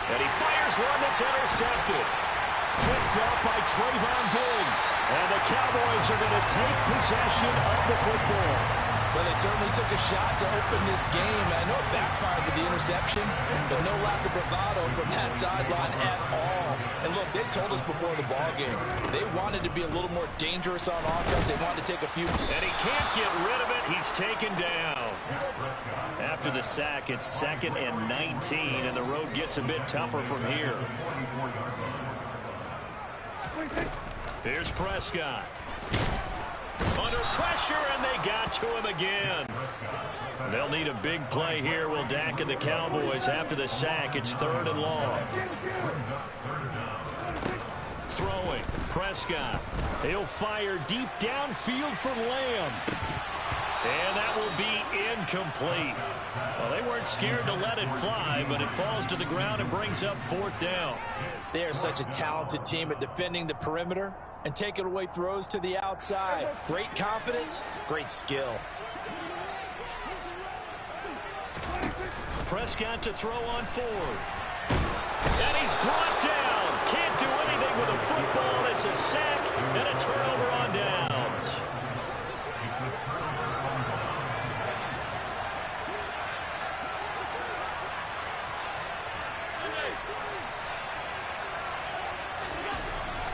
And he fires one that's intercepted. Picked up by Trayvon Diggs. And the Cowboys are going to take possession of the football. Well, they certainly took a shot to open this game. I know it backfired with the interception, but no lack of bravado from that sideline at all. And look, they told us before the ball game, they wanted to be a little more dangerous on offense. They wanted to take a few. And he can't get rid of it. He's taken down. After the sack, it's 2nd and 19, and the road gets a bit tougher from here. Here's Prescott. Under pressure, and they got to him again. They'll need a big play here, will Dak and the Cowboys. After the sack, it's 3rd and long. Throwing, Prescott. He'll fire deep downfield for Lamb. And that will be incomplete. Well, they weren't scared to let it fly, but it falls to the ground and brings up 4th down. They are such a talented team at defending the perimeter and taking away throws to the outside. Great confidence, great skill. Prescott to throw on 4th. And he's brought down. Can't do anything with a football. It's a sack and a turnover on downs.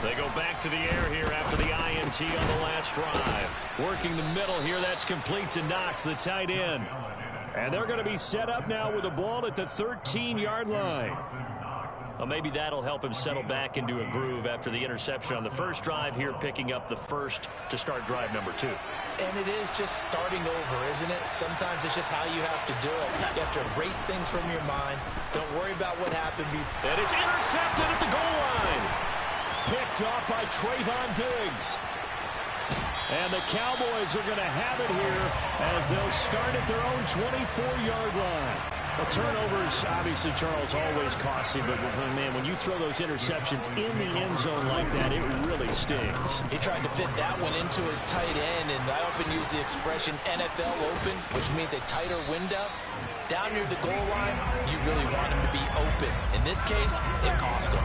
They go back to the air here after the INT on the last drive. Working the middle here, that's complete to Knox, the tight end. And they're going to be set up now with the ball at the 13-yard line. Well, maybe that'll help him settle back into a groove after the interception on the first drive here, picking up the first to start drive number 2. And it is just starting over, isn't it? Sometimes it's just how you have to do it. You have to erase things from your mind. Don't worry about what happened. And it's intercepted at the goal line. Picked off by Trayvon Diggs. And the Cowboys are going to have it here as they'll start at their own 24-yard line. Well, turnovers, obviously, Charles, always costly, but, man, when you throw those interceptions in the end zone like that, it really stings. He tried to fit that one into his tight end, and I often use the expression NFL open, which means a tighter window. Down near the goal line, you really want him to be open. In this case, it cost him.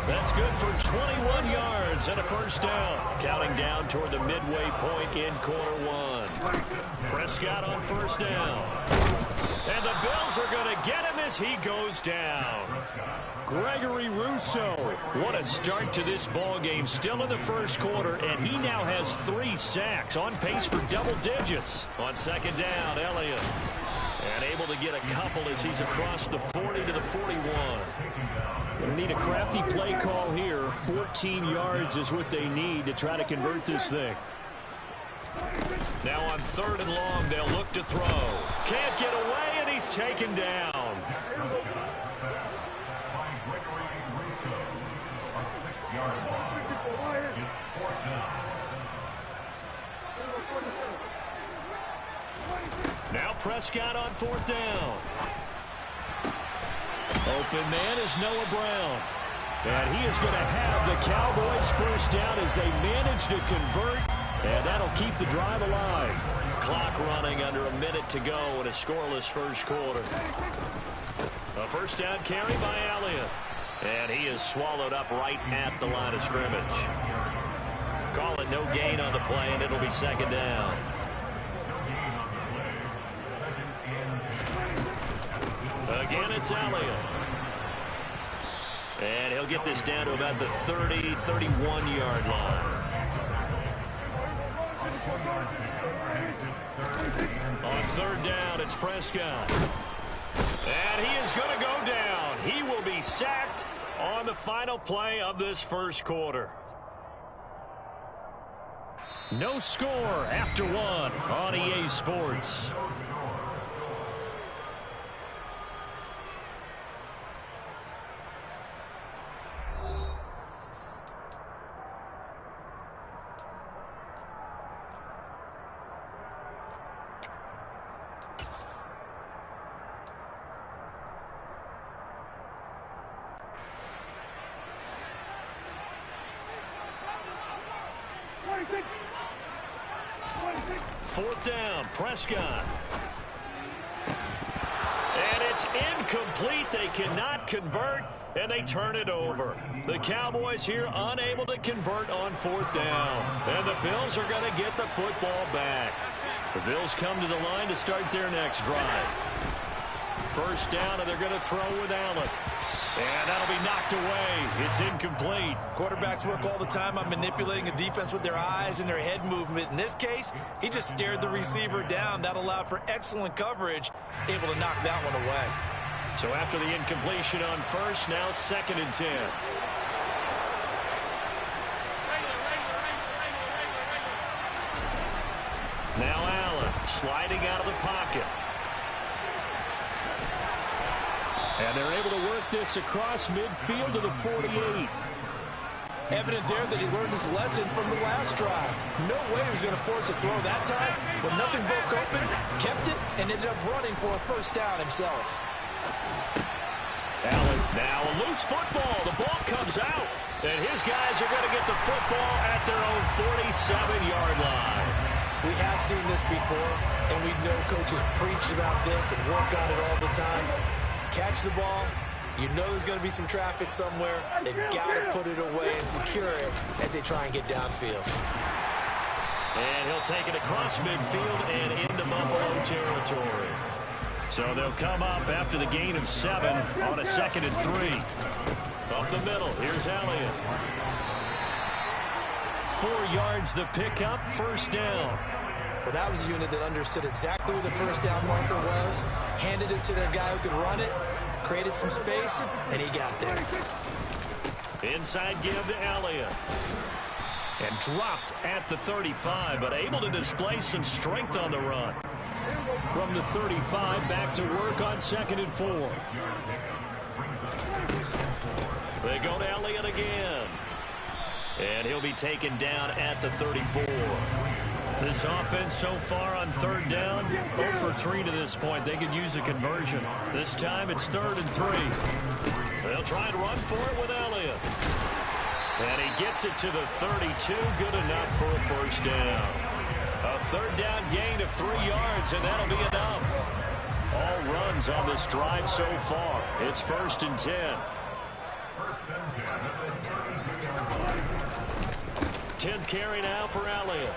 That's good for 21 yards and a first down. Counting down toward the midway point in quarter 1. Prescott on first down. And the Bills are going to get him as he goes down. Gregory Rousseau. What a start to this ball game. Still in the first quarter, and he now has 3 sacks, on pace for double digits. On second down, Elliott. And able to get a couple as he's across the 40 to the 41. Going to need a crafty play call here. 14 yards is what they need to try to convert this thing. Now on 3rd and long, they'll look to throw. Can't get away, and he's taken down. Now Prescott on 4th down. Open man is Noah Brown. And he is going to have the Cowboys first down as they manage to convert. And that'll keep the drive alive. Clock running under a minute to go in a scoreless first quarter. A first down carry by Elliott. And he is swallowed up right at the line of scrimmage. Call it no gain on the play, and it'll be second down. Again, it's Elliott. And he'll get this down to about the 30, 31-yard line. On 3rd down, it's Prescott. And he is going to go down. He will be sacked on the final play of this first quarter. No score after 1 on EA Sports. Fourth down, Prescott. And It's incomplete. They cannot convert, and they turn it over. The Cowboys here unable to convert on 4th down. And the Bills are going to get the football back. The Bills come to the line to start their next drive. 1st down, and they're going to throw with Allen. And that'll be knocked away. It's incomplete. Quarterbacks work all the time on manipulating a defense with their eyes and their head movement. In this case, he just stared the receiver down. That allowed for excellent coverage, able to knock that one away. So after the incompletion on 1st, now 2nd and 10. Now Allen sliding out of the pocket. And they're able to work this across midfield to the 48. Evident there that he learned his lesson from the last drive. No way he was going to force a throw that time. When nothing broke open, kept it, and ended up running for a 1st down himself. Allen now a loose football. The ball comes out. And his guys are going to get the football at their own 47-yard line. We have seen this before, and we know coaches preach about this and work on it all the time. Catch the ball. You know there's going to be some traffic somewhere. They've got to put it away and secure it as they try and get downfield. And he'll take it across midfield and into Buffalo territory. So they'll come up after the gain of 7 on a 2nd and 3. Up the middle, here's Elliott. 4 yards the pickup, 1st down. Well, that was a unit that understood exactly where the 1st down marker was, handed it to their guy who could run it, created some space, and he got there. Inside give to Elliott. And dropped at the 35, but able to display some strength on the run. From the 35, back to work on 2nd and 4. They go to Elliott again. And he'll be taken down at the 34. This offense so far on 3rd down, 0 for 3 to this point. They could use a conversion. This time it's 3rd and 3. They'll try and run for it with Elliott. And he gets it to the 32. Good enough for a 1st down. A 3rd down gain of 3 yards, and that'll be enough. All runs on this drive so far. It's 1st and 10. 10th carry now for Elliott.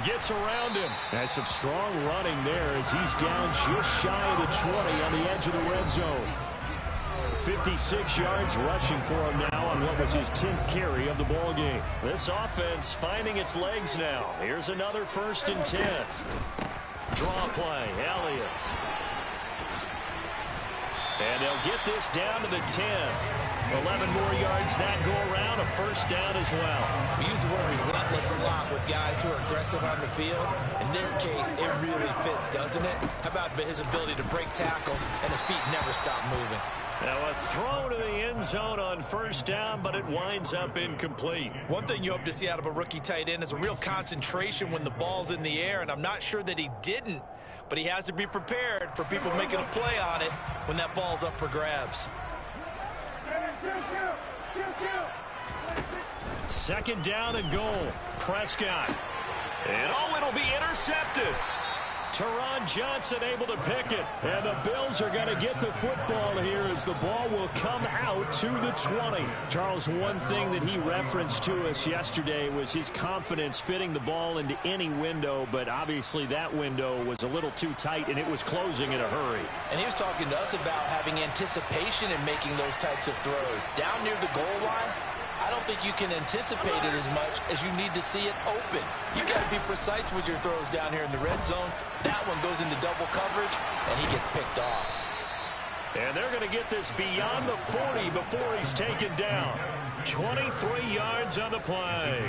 Gets around him. And some strong running there as he's down just shy of the 20 on the edge of the red zone. 56 yards rushing for him now on what was his 10th carry of the ball game. This offense finding its legs now. Here's another 1st and 10. Draw play, Elliott. And they'll get this down to the 10. 11 more yards that go around, a 1st down as well. We use the word relentless a lot with guys who are aggressive on the field. In this case, it really fits, doesn't it? How about his ability to break tackles and his feet never stop moving? Now a throw to the end zone on 1st down, but it winds up incomplete. One thing you hope to see out of a rookie tight end is a real concentration when the ball's in the air, and I'm not sure that he didn't, but he has to be prepared for people making a play on it when that ball's up for grabs. 2nd down and goal. Prescott. And it'll be intercepted. Teron Johnson able to pick it. And the Bills are going to get the football here as the ball will come out to the 20. Charles, one thing that he referenced to us yesterday was his confidence fitting the ball into any window, but obviously that window was a little too tight and it was closing in a hurry. And he was talking to us about having anticipation in making those types of throws. Down near the goal line, I don't think you can anticipate it as much as you need to see it open. You've got to be precise with your throws down here in the red zone. That one goes into double coverage, and he gets picked off. And they're going to get this beyond the 40 before he's taken down. 23 yards on the play.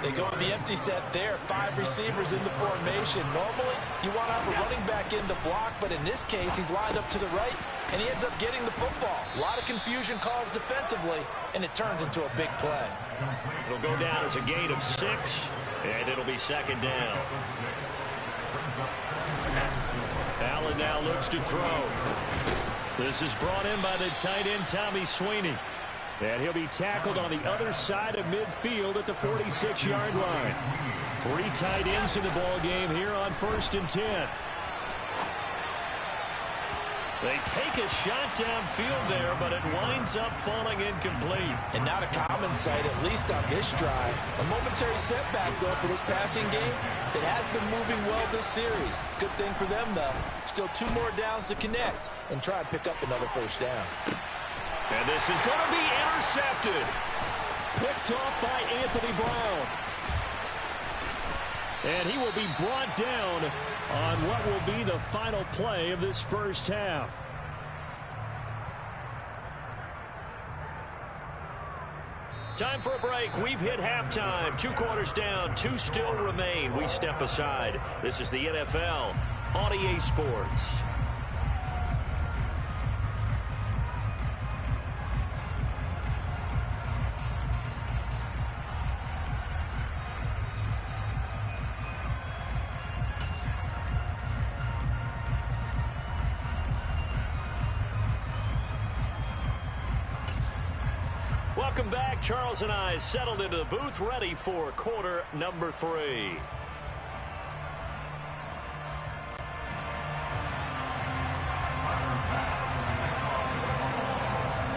They go with the empty set there. 5 receivers in the formation. Normally, you want to have a running back in the block, but in this case, he's lined up to the right, and he ends up getting the football. A lot of confusion caused defensively, and it turns into a big play. It'll go down as a gain of 6, and it'll be 2nd down. Allen now looks to throw. This is brought in by the tight end, Tommy Sweeney. And he'll be tackled on the other side of midfield at the 46-yard line. 3 tight ends in the ball game here on 1st and 10. They take a shot downfield there, but it winds up falling incomplete. And not a common sight, at least on this drive. A momentary setback, though, for this passing game. It has been moving well this series. Good thing for them, though. Still 2 more downs to connect and try and pick up another first down. And this is going to be intercepted. Picked off by Anthony Brown. And he will be brought down on what will be the final play of this first half. Time for a break. We've hit halftime. 2 quarters down. 2 still remain. We step aside. This is the NFL on EA Sports. Welcome back. Charles and I settled into the booth, ready for quarter number 3.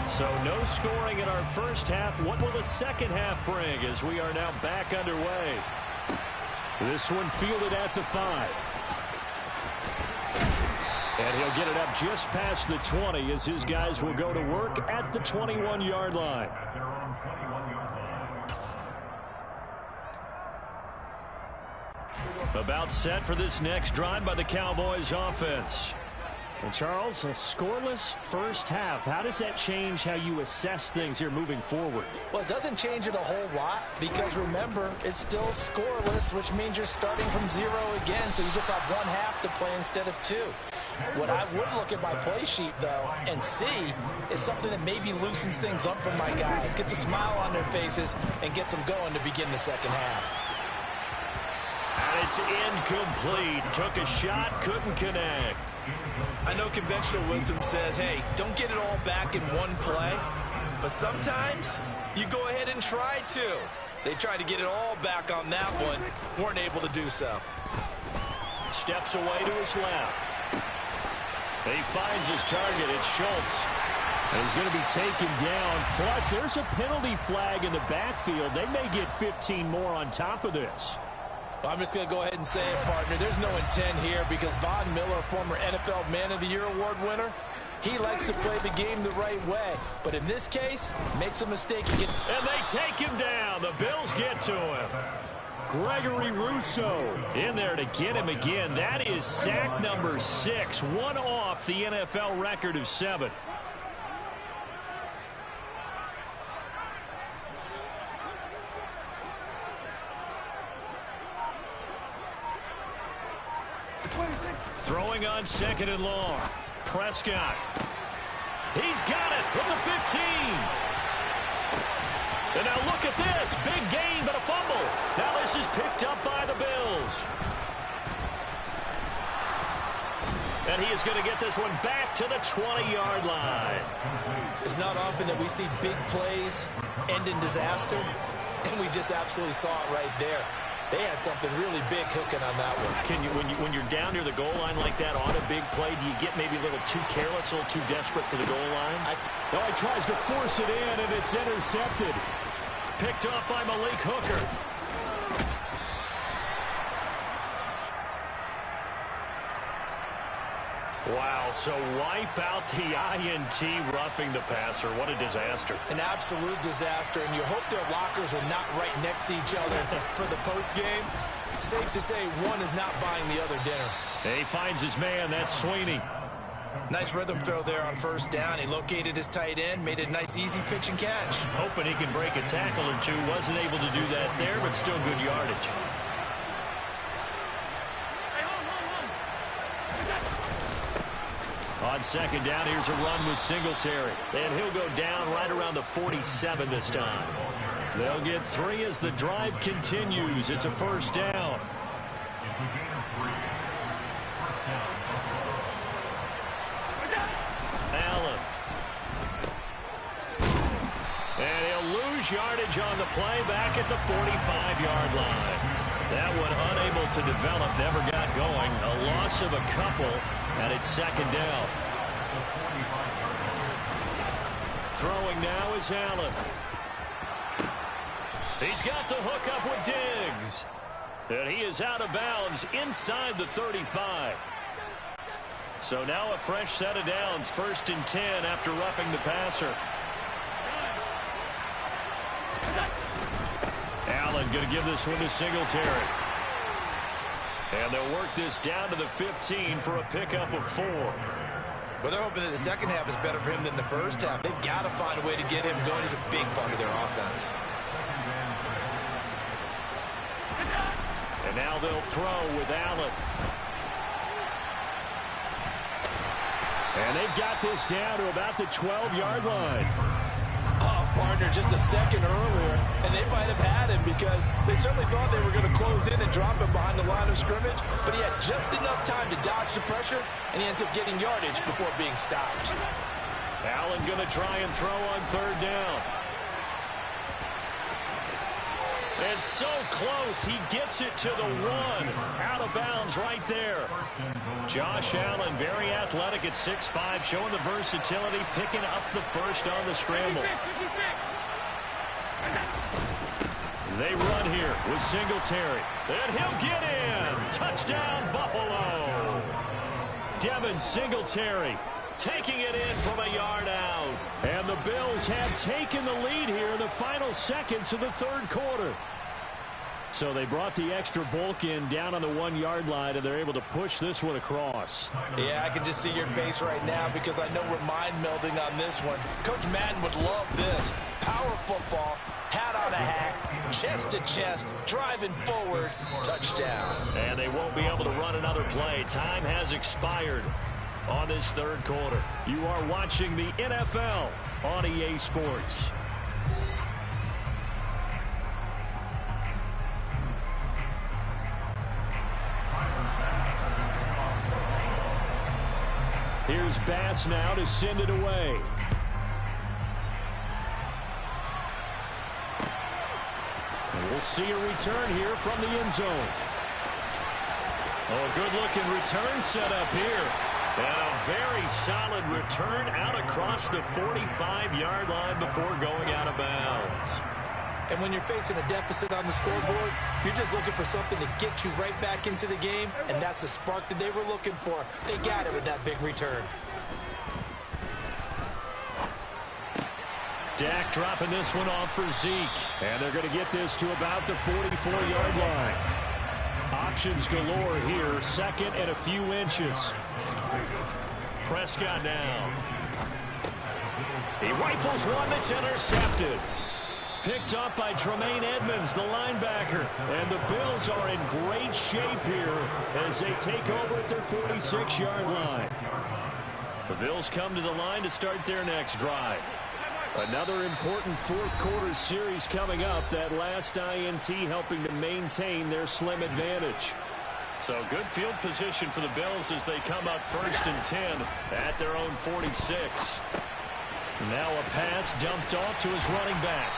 So no scoring in our first half. What will the second half bring as we are now back underway? This one fielded at the 5. And he'll get it up just past the 20 as his guys will go to work at the 21-yard line. About set for this next drive by the Cowboys offense. And Charles, a scoreless first half. How does that change how you assess things here moving forward? Well, it doesn't change it a whole lot because, remember, it's still scoreless, which means you're starting from 0 again, so you just have 1 half to play instead of 2. What I would look at my play sheet, though, and see is something that maybe loosens things up for my guys, gets a smile on their faces, and gets them going to begin the second half. And it's incomplete. Took a shot, couldn't connect. I know conventional wisdom says, hey, don't get it all back in one play. But sometimes you go ahead and try to. They tried to get it all back on that one. Weren't able to do so. Steps away to his left. He finds his target. It's Schultz. And he's going to be taken down. Plus, there's a penalty flag in the backfield. They may get 15 more on top of this. I'm just going to go ahead and say it, partner. There's no intent here because Von Miller, former NFL Man of the Year award winner, he likes to play the game the right way. But in this case, makes a mistake. And they take him down. The Bills get to him. Gregory Rousseau in there to get him again. That is sack number 6. One off the NFL record of 7. Throwing on 2nd and long. Prescott. He's got it at the 15. And now look at this. Big gain, but a fumble. Now this is picked up by the Bills. And he is going to get this one back to the 20-yard line. It's not often that we see big plays end in disaster, and we just absolutely saw it right there. They had something really big cooking on that one. Can you, when you're down near the goal line like that on a big play, do you get maybe a little too careless, a little too desperate for the goal line? He tries to force it in, and it's intercepted. Picked off by Malik Hooker. Wow, so wipe out the INT roughing the passer. What a disaster. An absolute disaster, and you hope their lockers are not right next to each other for the postgame. Safe to say one is not buying the other dinner. He finds his man. That's Sweeney. Nice rhythm throw there on first down. He located his tight end, made a nice easy pitch and catch. Hoping he can break a tackle or two. Wasn't able to do that there, but still good yardage. On 2nd down, here's a run with Singletary. And he'll go down right around the 47 this time. They'll get 3 as the drive continues. It's a first down. Allen. And he'll lose yardage on the play back at the 45-yard line. That one unable to develop, never got going. A loss of a couple, and it's 2nd down. Throwing now is Allen. He's got the hook up with Diggs. And he is out of bounds inside the 35. So now a fresh set of downs, 1st and 10 after roughing the passer. Allen going to give this one to Singletary. And they'll work this down to the 15 for a pickup of 4. Well, they're hoping that the second half is better for him than the first half. They've got to find a way to get him going. He's a big part of their offense. And now they'll throw with Allen. And they've got this down to about the 12-yard line. Oh, partner, just a second earlier, and they might have had him because they certainly thought they were going to close in and drop him behind the line of scrimmage, but he had just enough time to dodge the pressure, and he ends up getting yardage before being stopped. Allen going to try and throw on 3rd down. And so close, he gets it to the 1. Out of bounds right there. Josh Allen, very athletic at 6'5", showing the versatility, picking up the first on the scramble. They run here with Singletary. And he'll get in. Touchdown, Buffalo. Devin Singletary taking it in from a yard out. And the Bills have taken the lead here in the final seconds of the 3rd quarter. So they brought the extra bulk in down on the 1-yard line, and they're able to push this one across. Yeah, I can just see your face right now because I know we're mind melding on this one. Coach Madden would love this. Power football, hat on a hat, chest to chest, driving forward, touchdown. And they won't be able to run another play. Time has expired on this 3rd quarter. You are watching the NFL on EA Sports. Here's Bass now to send it away. And we'll see a return here from the end zone. Oh, good-looking return set up here. And a very solid return out across the 45-yard line before going out of bounds. And when you're facing a deficit on the scoreboard, you're just looking for something to get you right back into the game, and that's the spark that they were looking for. They got it with that big return. Dak dropping this one off for Zeke. And they're going to get this to about the 44-yard line. Options galore here, 2nd and a few inches. Prescott now. He rifles one that's intercepted. Picked up by Tremaine Edmonds, the linebacker. And the Bills are in great shape here as they take over at their 46-yard line. The Bills come to the line to start their next drive. Another important 4th quarter series coming up. That last INT helping to maintain their slim advantage. So good field position for the Bills as they come up 1st and 10 at their own 46. Now a pass dumped off to his running back.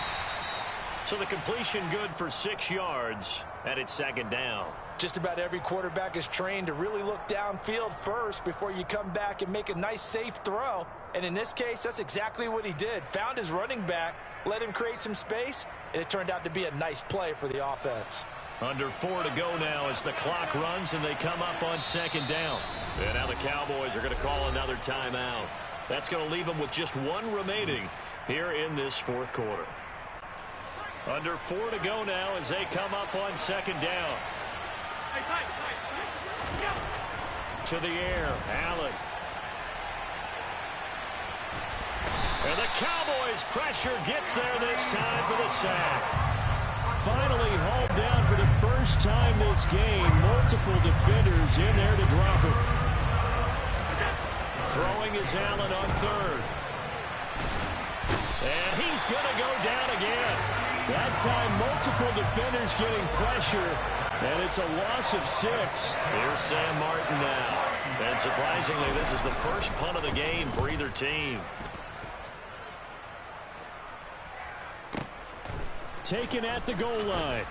So the completion good for 6 yards, and it's 2nd down. Just about every quarterback is trained to really look downfield first before you come back and make a nice, safe throw. And in this case, that's exactly what he did. Found his running back, let him create some space, and it turned out to be a nice play for the offense. Under 4 to go now as the clock runs, and they come up on 2nd down. And now the Cowboys are going to call another timeout. That's going to leave them with just 1 remaining here in this 4th quarter. Under 4 to go now as they come up on 2nd down. To the air, Allen. And the Cowboys' pressure gets there this time for the sack. Finally hauled down for the first time this game. Multiple defenders in there to drop him. Throwing is Allen on 3rd. And he's going to go down again. That time, multiple defenders getting pressure, and it's a loss of 6. Here's Sam Martin now. And surprisingly, this is the first punt of the game for either team. Taken at the goal line.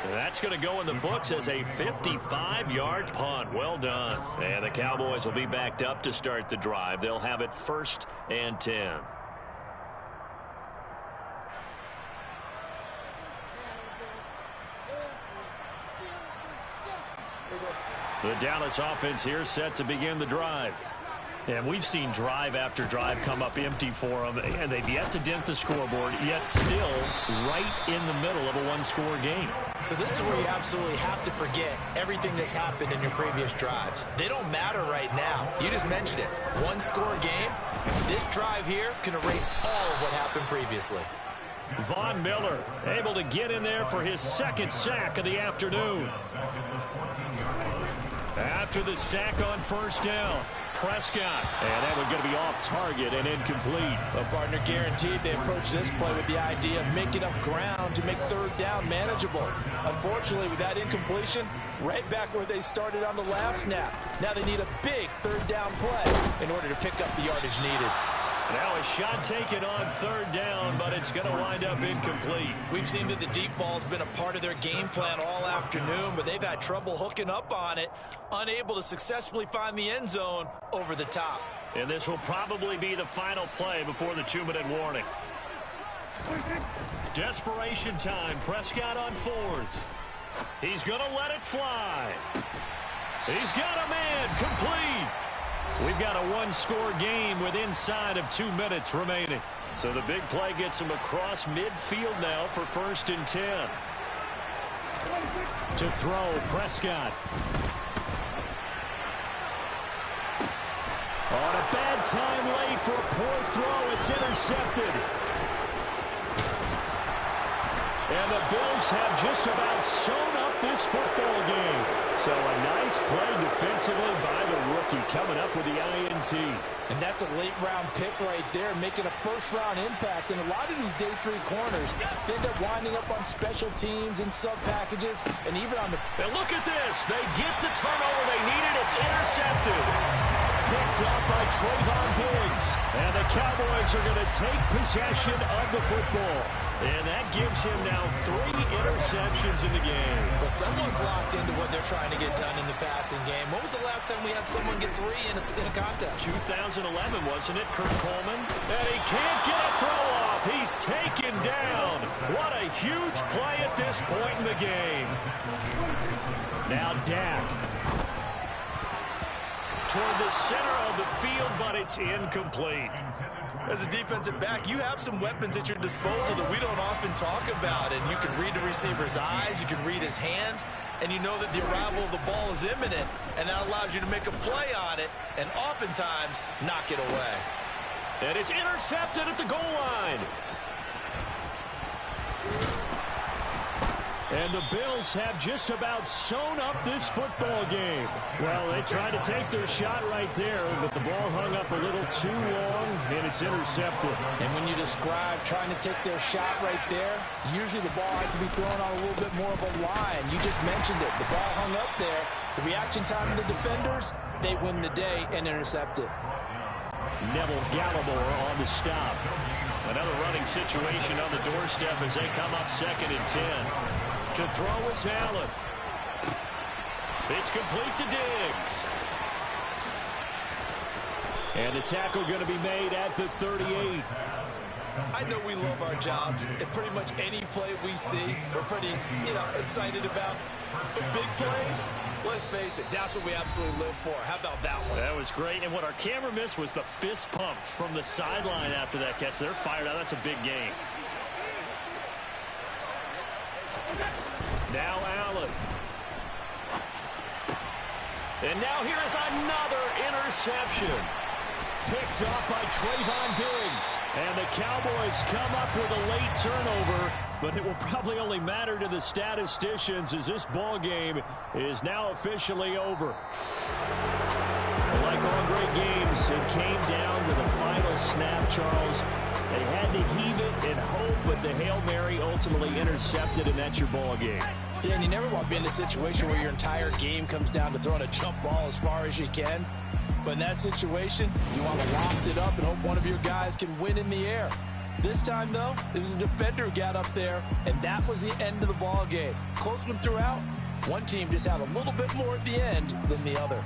That's going to go in the books as a 55-yard punt. Well done. And the Cowboys will be backed up to start the drive. They'll have it 1st and 10. The Dallas offense here set to begin the drive. And we've seen drive after drive come up empty for them, and they've yet to dent the scoreboard, yet still right in the middle of a one-score game. So this is where you absolutely have to forget everything that's happened in your previous drives. They don't matter right now. You just mentioned it. One-score game. This drive here can erase all of what happened previously. Von Miller able to get in there for his 2nd sack of the afternoon. After the sack on 1st down, Prescott. And that one's going to be off target and incomplete. Well, partner, guaranteed they approach this play with the idea of making up ground to make 3rd down manageable. Unfortunately, with that incompletion, right back where they started on the last snap. Now they need a big 3rd down play in order to pick up the yardage needed. Now a shot taken on 3rd down, but it's going to wind up incomplete. We've seen that the deep ball's been a part of their game plan all afternoon, but they've had trouble hooking up on it, unable to successfully find the end zone over the top. And this will probably be the final play before the 2-minute warning. Desperation time. Prescott on 4th. He's going to let it fly. He's got a man. Complete. We've got a one-score game with inside of 2 minutes remaining. So the big play gets him across midfield now for 1st and 10. To throw, Prescott. On a bad time late for a poor throw. It's intercepted. And the Bills have just about sewn up this football game. So a nice play defensively by the rookie coming up with the INT. And that's a late-round pick right there, making a first-round impact. And a lot of these day 3 corners end up winding up on special teams and sub-packages, and even on the... And look at this. They get the turnover they needed. It's intercepted. Picked up by Trayvon Diggs. And the Cowboys are going to take possession of the football. And that gives him now 3 interceptions in the game. Well, someone's locked into what they're trying to get done in the passing game. When was the last time we had someone get 3 in a contest? 2011, wasn't it, Kurt Coleman? And he can't get a throw off. He's taken down. What a huge play at this point in the game. Now Dak. Toward the center of the field, but it's incomplete. As a defensive back, you have some weapons at your disposal that we don't often talk about. And you can read the receiver's eyes, you can read his hands, and you know that the arrival of the ball is imminent. And that allows you to make a play on it and oftentimes knock it away. And it's intercepted at the goal line. And the Bills have just about sewn up this football game. Well, they tried to take their shot right there, but the ball hung up a little too long, and it's intercepted. And when you describe trying to take their shot right there, usually the ball has to be thrown on a little bit more of a line. You just mentioned it. The ball hung up there. The reaction time of the defenders, they win the day and intercept it. Neville Gallimore on the stop. Another running situation on the doorstep as they come up 2nd and 10. To throw is Allen. It's complete to Diggs. And the tackle going to be made at the 38. I know we love our jobs, and pretty much any play we see, we're pretty, excited about. The big plays, let's face it, that's what we absolutely live for. How about that one? That was great, and what our camera missed was the fist pump from the sideline after that catch. They're fired out. That's a big game. Now Allen. And now here is another interception. Picked up by Trayvon Diggs. And the Cowboys come up with a late turnover, but it will probably only matter to the statisticians as this ball game is now officially over. Like all great games, it came down to the final snap, Charles. They had to heave it and hope, but the Hail Mary ultimately intercepted, and that's your ball game. Yeah, and you never want to be in a situation where your entire game comes down to throwing a jump ball as far as you can. But in that situation, you want to loft it up and hope one of your guys can win in the air. This time, though, it was a defender who got up there, and that was the end of the ball game. Close one throughout. One team just had a little bit more at the end than the other.